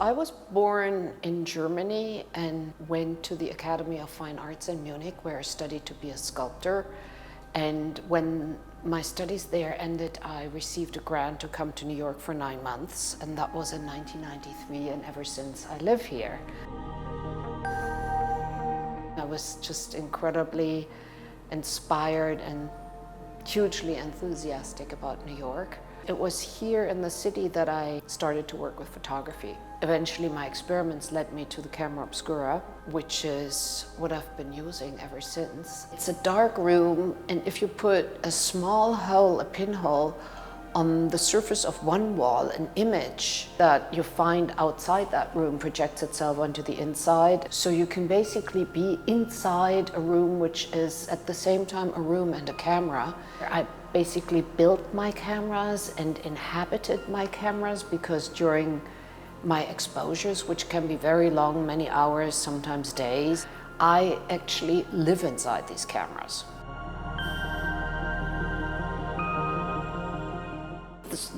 I was born in Germany and went to the Academy of Fine Arts in Munich, where I studied to be a sculptor. And when my studies there ended, I received a grant to come to New York for 9 months, and that was in 1993, and ever since I live here. I was just incredibly inspired and hugely enthusiastic about New York. It was here in the city that I started to work with photography. Eventually my experiments led me to the camera obscura, which is what I've been using ever since. It's a dark room, and if you put a small hole, a pinhole, on the surface of one wall, an image that you find outside that room projects itself onto the inside. So you can basically be inside a room which is at the same time a room and a camera. I basically built my cameras and inhabited my cameras, because during my exposures, which can be very long, many hours, sometimes days, I actually live inside these cameras.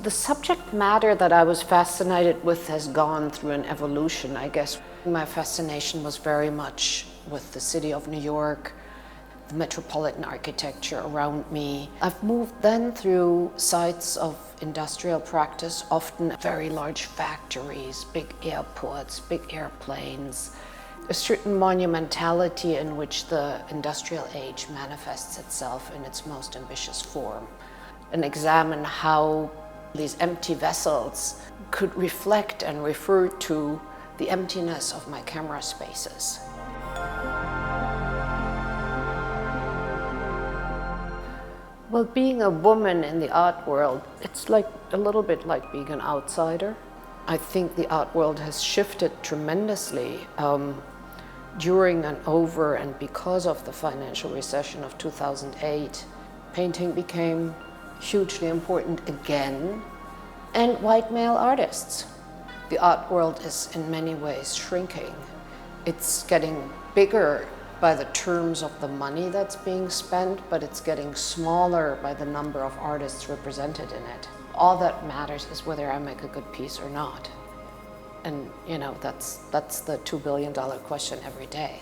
The subject matter that I was fascinated with has gone through an evolution, I guess. My fascination was very much with the city of New York, the metropolitan architecture around me. I've moved then through sites of industrial practice, often very large factories, big airports, big airplanes, a certain monumentality in which the industrial age manifests itself in its most ambitious form, and examine how these empty vessels could reflect and refer to the emptiness of my camera spaces. Well, being a woman in the art world, it's like a little bit like being an outsider. I think the art world has shifted tremendously during and over and because of the financial recession of 2008. Painting became hugely important again, and white male artists. The art world is in many ways shrinking. It's getting bigger by the terms of the money that's being spent, but it's getting smaller by the number of artists represented in it. All that matters is whether I make a good piece or not. And you know, that's the $2 billion question every day.